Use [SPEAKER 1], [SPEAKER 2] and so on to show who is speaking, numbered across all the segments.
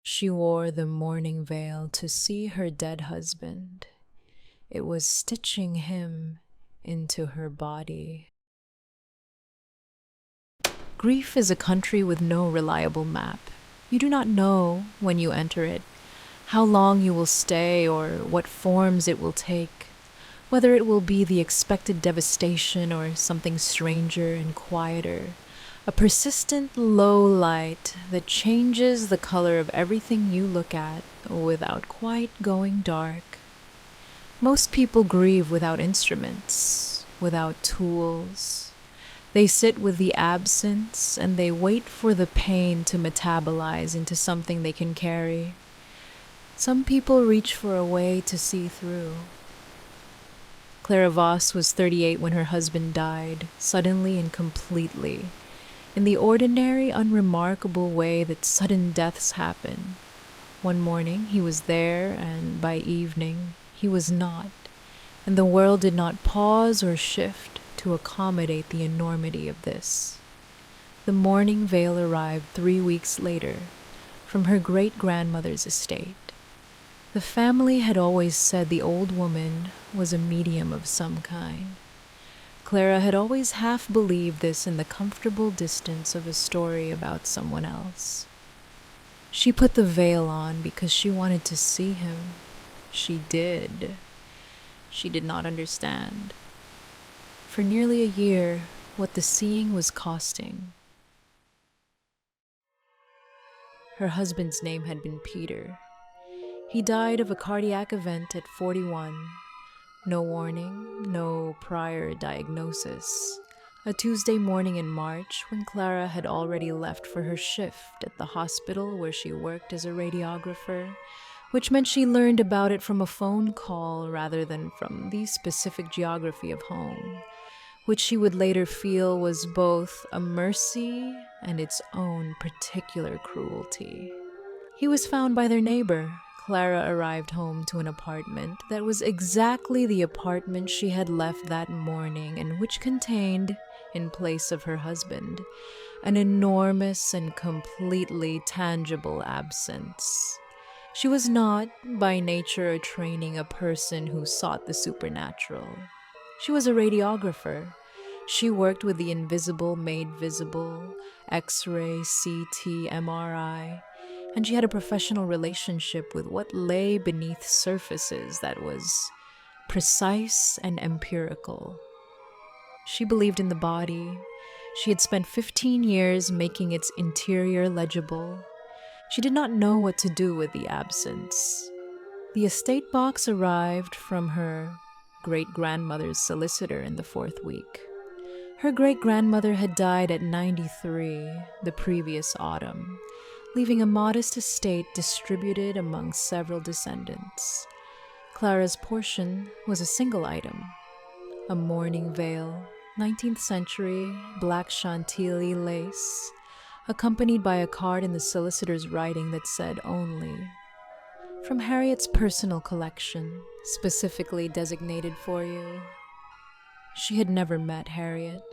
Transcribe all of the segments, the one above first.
[SPEAKER 1] She wore the mourning veil to see her dead husband. It was stitching him into her body. Grief is a country with no reliable map. You do not know, when you enter it, how long you will stay or what forms it will take, whether it will be the expected devastation or something stranger and quieter, a persistent low light that changes the color of everything you look at without quite going dark. Most people grieve without instruments, without tools. They sit with the absence and they wait for the pain to metabolize into something they can carry. Some people reach for a way to see through. Clara Voss was 38 when her husband died, suddenly and completely, in the ordinary, unremarkable way that sudden deaths happen. One morning he was there, and by evening he was not, and the world did not pause or shift to accommodate the enormity of this. The mourning veil arrived 3 weeks later from her great-grandmother's estate. The family had always said the old woman was a medium of some kind. Clara had always half believed this in the comfortable distance of a story about someone else. She put the veil on because she wanted to see him. She did. She did not understand. For nearly a year, what the seeing was costing. Her husband's name had been Peter. He died of a cardiac event at 41. No warning, no prior diagnosis. A Tuesday morning in March, when Clara had already left for her shift at the hospital where she worked as a radiographer, which meant she learned about it from a phone call rather than from the specific geography of home, which she would later feel was both a mercy and its own particular cruelty. He was found by their neighbor. Clara arrived home to an apartment that was exactly the apartment she had left that morning and which contained, in place of her husband, an enormous and completely tangible absence. She was not, by nature or training, a person who sought the supernatural. She was a radiographer. She worked with the invisible made visible, X-ray, CT, MRI, and she had a professional relationship with what lay beneath surfaces that was precise and empirical. She believed in the body. She had spent 15 years making its interior legible. She did not know what to do with the absence. The estate box arrived from her great-grandmother's solicitor in the 4th week. Her great-grandmother had died at 93 the previous autumn, leaving a modest estate distributed among several descendants. Clara's portion was a single item, a mourning veil, 19th-century black Chantilly lace, accompanied by a card in the solicitor's writing that said only, "From Harriet's personal collection, specifically designated for you." She had never met Harriet.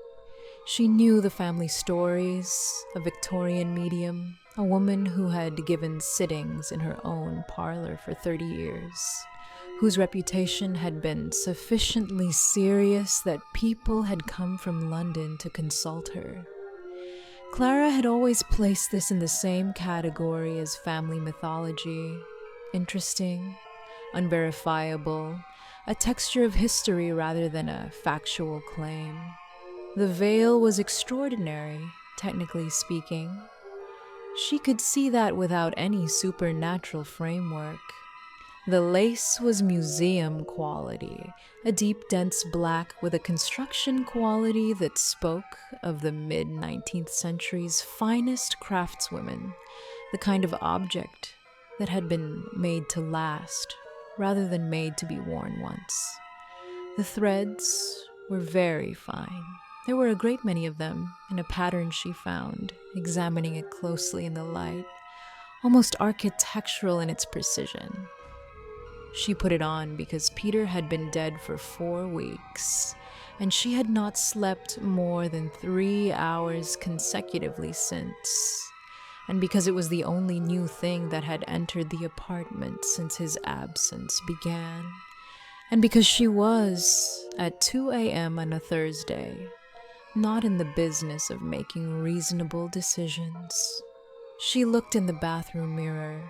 [SPEAKER 1] She knew the family stories, a Victorian medium, a woman who had given sittings in her own parlor for 30 years, whose reputation had been sufficiently serious that people had come from London to consult her. Clara had always placed this in the same category as family mythology, interesting, unverifiable, a texture of history rather than a factual claim. The veil was extraordinary, technically speaking. She could see that without any supernatural framework. The lace was museum quality, a deep, dense black with a construction quality that spoke of the mid-19th century's finest craftswomen, the kind of object that had been made to last rather than made to be worn once. The threads were very fine. There were a great many of them in a pattern she found, examining it closely in the light, almost architectural in its precision. She put it on because Peter had been dead for 4 weeks, and she had not slept more than 3 hours consecutively since. and because it was the only new thing that had entered the apartment since his absence began, and because she was, at 2 a.m. on a Thursday, not in the business of making reasonable decisions. She looked in the bathroom mirror.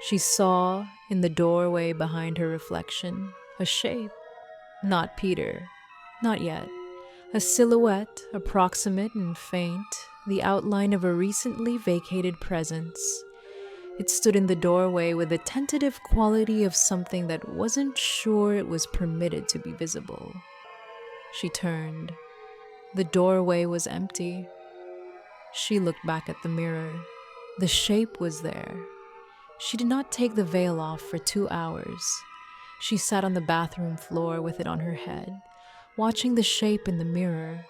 [SPEAKER 1] She saw, in the doorway behind her reflection, a shape. Not Peter. Not yet. A silhouette, approximate and faint, the outline of a recently vacated presence. It stood in the doorway with the tentative quality of something that wasn't sure it was permitted to be visible. She turned. The doorway was empty. She looked back at the mirror. The shape was there. She did not take the veil off for 2 hours. She sat on the bathroom floor with it on her head, watching the shape in the mirror,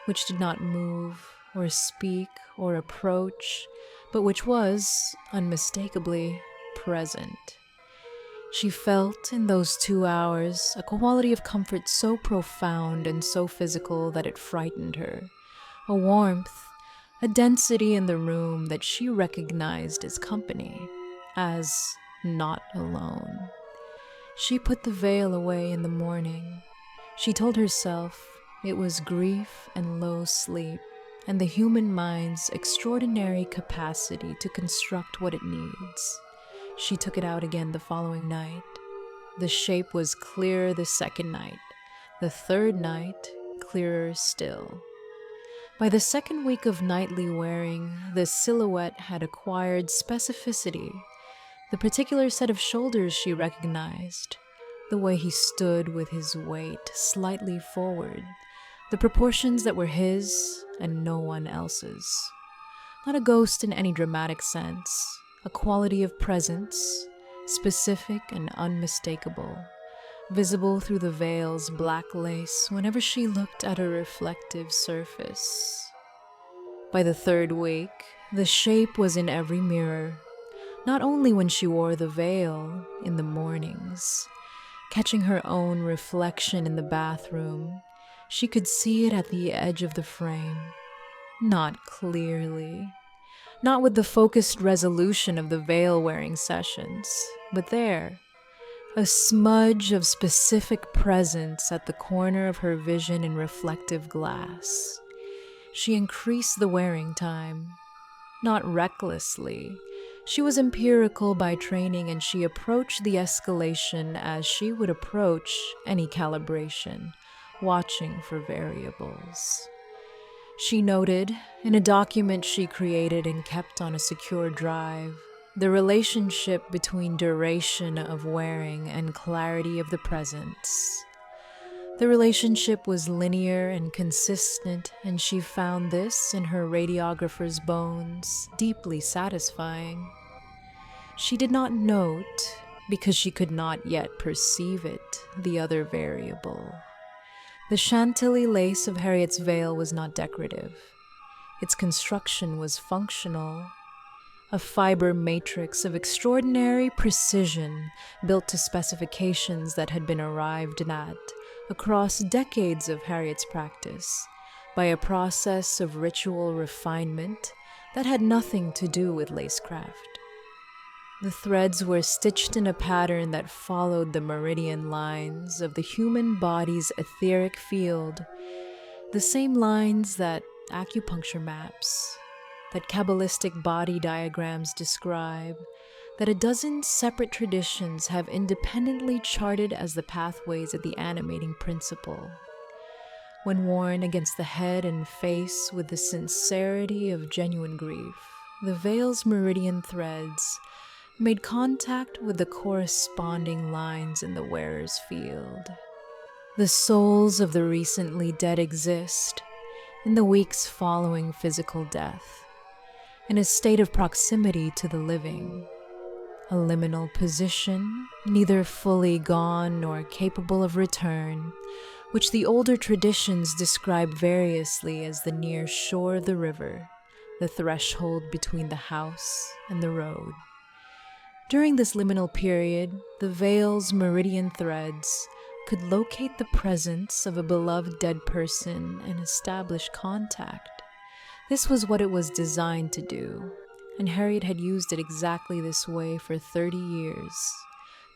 [SPEAKER 1] which did not move or speak or approach, but which was, unmistakably, present. She felt, in those 2 hours, a quality of comfort so profound and so physical that it frightened her, a warmth, a density in the room that she recognized as company, as not alone. She put the veil away in the morning. She told herself it was grief and low sleep, and the human mind's extraordinary capacity to construct what it needs. She took it out again the following night. The shape was clearer the second night. The third night, clearer still. By the second week of nightly wearing, the silhouette had acquired specificity. The particular set of shoulders she recognized, the way he stood with his weight slightly forward, the proportions that were his and no one else's. Not a ghost in any dramatic sense, a quality of presence, specific and unmistakable, visible through the veil's black lace whenever she looked at a reflective surface. By the third week, the shape was in every mirror, not only when she wore the veil in the mornings. Catching her own reflection in the bathroom, she could see it at the edge of the frame. Not clearly, not with the focused resolution of the veil-wearing sessions, but there, a smudge of specific presence at the corner of her vision in reflective glass. She increased the wearing time, not recklessly. She was empirical by training, and she approached the escalation as she would approach any calibration, watching for variables. She noted, in a document she created and kept on a secure drive, the relationship between duration of wearing and clarity of the presence. The relationship was linear and consistent, and she found this in her radiographer's bones deeply satisfying. She did not note, because she could not yet perceive it, the other variable. The Chantilly lace of Harriet's veil was not decorative. Its construction was functional, a fiber matrix of extraordinary precision built to specifications that had been arrived at across decades of Harriet's practice by a process of ritual refinement that had nothing to do with lacecraft. The threads were stitched in a pattern that followed the meridian lines of the human body's etheric field, the same lines that acupuncture maps, that Kabbalistic body diagrams describe, that a dozen separate traditions have independently charted as the pathways of the animating principle. When worn against the head and face with the sincerity of genuine grief, the veil's meridian threads made contact with the corresponding lines in the wearer's field. The souls of the recently dead exist, in the weeks following physical death, in a state of proximity to the living, a liminal position, neither fully gone nor capable of return, which the older traditions describe variously as the near shore of the river, the threshold between the house and the road. During this liminal period, the veil's meridian threads could locate the presence of a beloved dead person and establish contact. This was what it was designed to do. and Harriet had used it exactly this way for 30 years.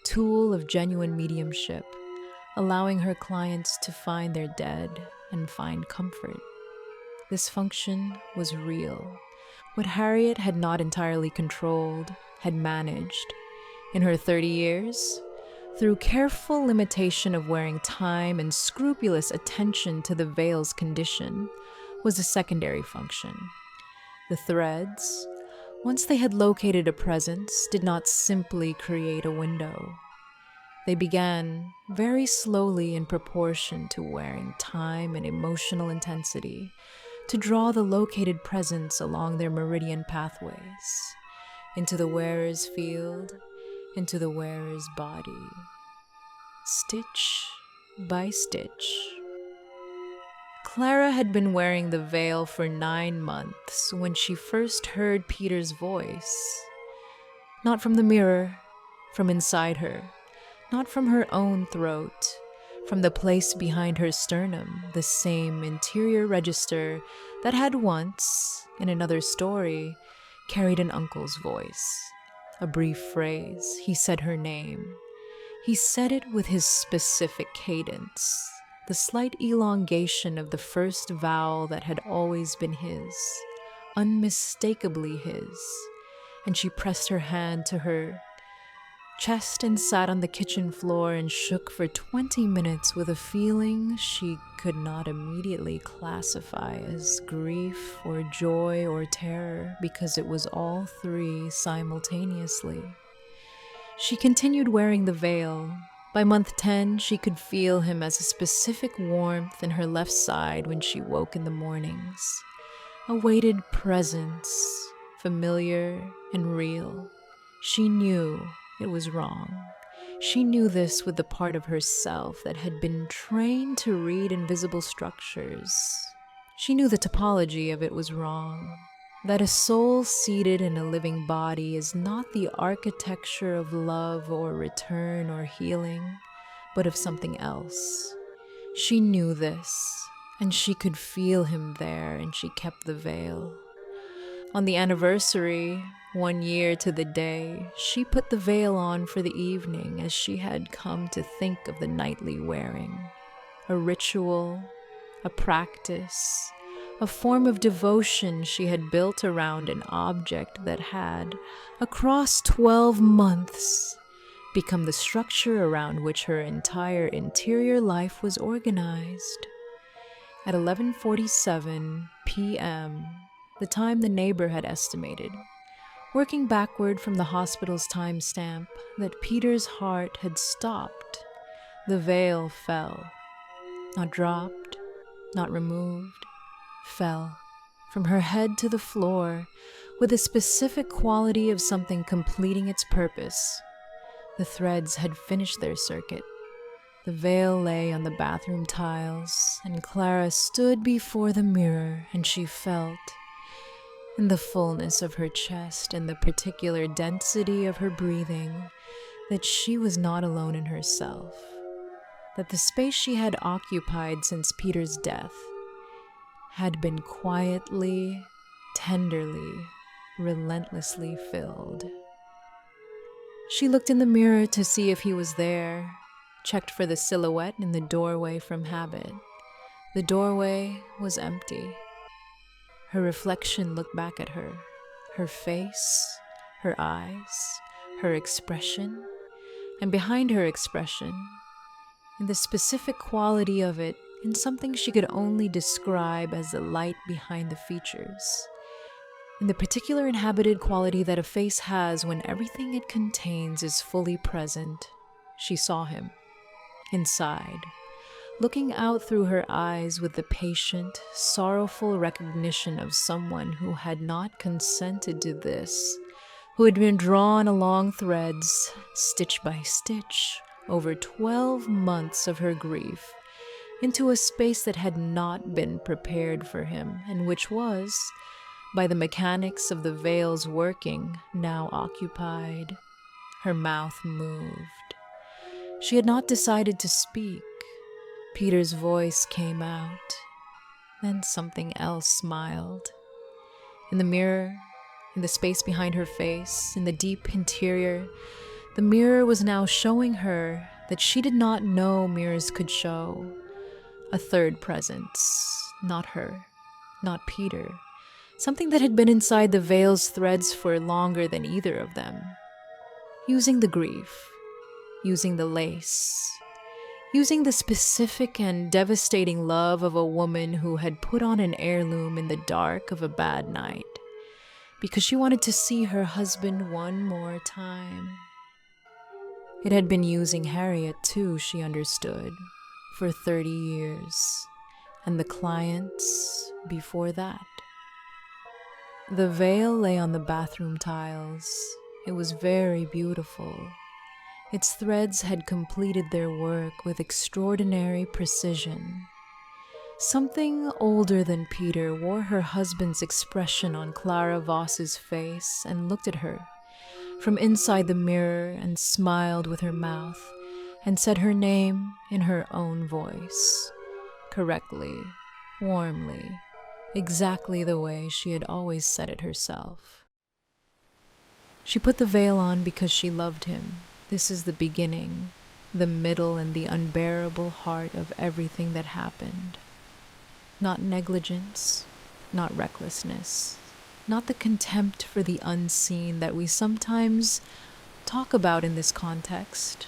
[SPEAKER 1] Tool of genuine mediumship, allowing her clients to find their dead and find comfort. This function was real. What Harriet had not entirely controlled, had managed. In her 30 years, through careful limitation of wearing time and scrupulous attention to the veil's condition, was a secondary function. The threads, once they had located a presence, did not simply create a window. They began very slowly in proportion to wearing time and emotional intensity to draw the located presence along their meridian pathways, into the wearer's field, into the wearer's body, stitch by stitch. Clara had been wearing the veil for 9 months when she first heard Peter's voice. Not from the mirror, from inside her, not from her own throat, from the place behind her sternum, the same interior register that had once, in another story, carried an uncle's voice. A brief phrase, he said her name. He said it with his specific cadence, the slight elongation of the first vowel that had always been his, unmistakably his, and she pressed her hand to her chest and sat on the kitchen floor and shook for 20 minutes with a feeling she could not immediately classify as grief or joy or terror because it was all three simultaneously. She continued wearing the veil. By month 10, she could feel him as a specific warmth in her left side when she woke in the mornings. A weighted presence, familiar and real. She knew it was wrong. She knew this with the part of herself that had been trained to read invisible structures. She knew the topology of it was wrong. That a soul seated in a living body is not the architecture of love or return or healing, but of something else. She knew this, and she could feel him there, and she kept the veil. On the anniversary, 1 year to the day, she put the veil on for the evening as she had come to think of the nightly wearing. A ritual, a practice, a form of devotion she had built around an object that had, across 12 months, become the structure around which her entire interior life was organized. At 11:47 p.m., the time the neighbor had estimated, working backward from the hospital's timestamp, that Peter's heart had stopped, the veil fell. Not dropped, not removed, fell from her head to the floor with a specific quality of something completing its purpose. The threads had finished their circuit. The veil lay on the bathroom tiles, and Clara stood before the mirror, and she felt, in the fullness of her chest and the particular density of her breathing, that she was not alone in herself, that the space she had occupied since Peter's death had been quietly, tenderly, relentlessly filled. She looked in the mirror to see if he was there, checked for the silhouette in the doorway from habit. The doorway was empty. Her reflection looked back at her, her face, her eyes, her expression, and behind her expression, in the specific quality of it, in something she could only describe as the light behind the features, in the particular inhabited quality that a face has when everything it contains is fully present, she saw him, inside, looking out through her eyes with the patient, sorrowful recognition of someone who had not consented to this, who had been drawn along threads, stitch by stitch, over 12 months of her grief, into a space that had not been prepared for him, and which was, by the mechanics of the veil's working, now occupied. Her mouth moved. She had not decided to speak. Peter's voice came out. Then something else smiled. In the mirror, In the space behind her face, in the deep interior, the mirror was now showing her that she did not know mirrors could show. A third presence, not her, not Peter. Something that had been inside the veil's threads for longer than either of them. Using the grief, using the lace, using the specific and devastating love of a woman who had put on an heirloom in the dark of a bad night because she wanted to see her husband one more time. It had been using Harriet too, she understood, for 30 years, and the clients before that. The veil lay on the bathroom tiles. It was very beautiful. Its threads had completed their work with extraordinary precision. Something older than Peter wore her husband's expression on Clara Voss's face and looked at her from inside the mirror and smiled with her mouth and said her name in her own voice, correctly, warmly, exactly the way she had always said it herself. She put the veil on because she loved him. This is the beginning, the middle, and the unbearable heart of everything that happened. Not negligence, not recklessness, not the contempt for the unseen that we sometimes talk about in this context.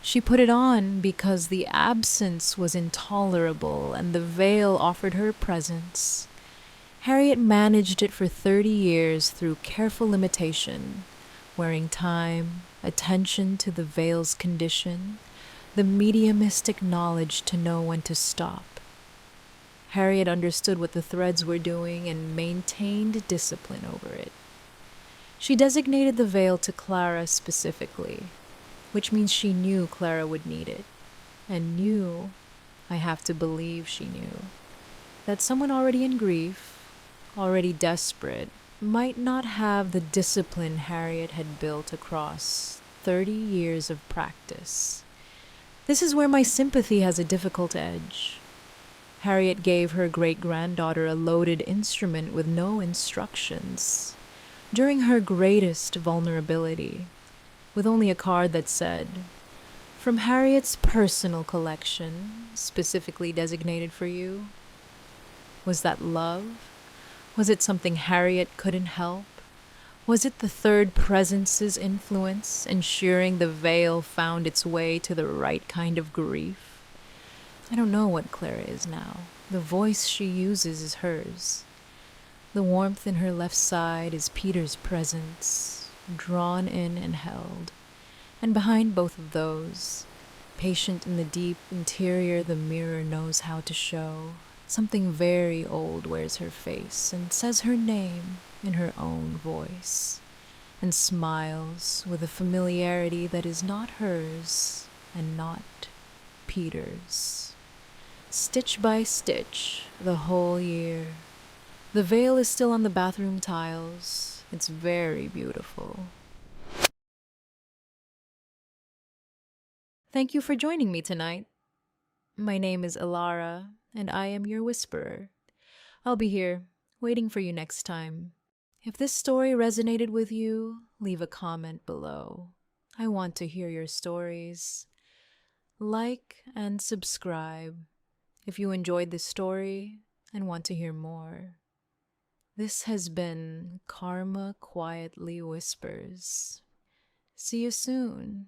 [SPEAKER 1] She put it on because the absence was intolerable and the veil offered her presence. Harriet managed it for 30 years through careful imitation, wearing time, attention to the veil's condition, the mediumistic knowledge to know when to stop. Harriet understood what the threads were doing and maintained discipline over it. She designated the veil to Clara specifically, which means she knew Clara would need it, and knew, I have to believe she knew, that someone already in grief, already desperate, might not have the discipline Harriet had built across 30 years of practice. This is where my sympathy has a difficult edge. Harriet gave her great-granddaughter a loaded instrument with no instructions. During her greatest vulnerability, with only a card that said, "From Harriet's personal collection, specifically designated for you." Was that love? Was it something Harriet couldn't help? Was it the third presence's influence, ensuring the veil found its way to the right kind of grief? I don't know what Clara is now. The voice she uses is hers. The warmth in her left side is Peter's presence, drawn in and held. And behind both of those, patient in the deep interior the mirror knows how to show, something very old wears her face and says her name in her own voice, and smiles with a familiarity that is not hers and not Peter's. Stitch by stitch, the whole year. The veil is still on the bathroom tiles. It's very beautiful. Thank you for joining me tonight. My name is Ilara, and I am your whisperer. I'll be here, waiting for you next time. If this story resonated with you, leave a comment below. I want to hear your stories. Like and subscribe if you enjoyed this story and want to hear more. This has been Karma Quietly Whispers. See you soon.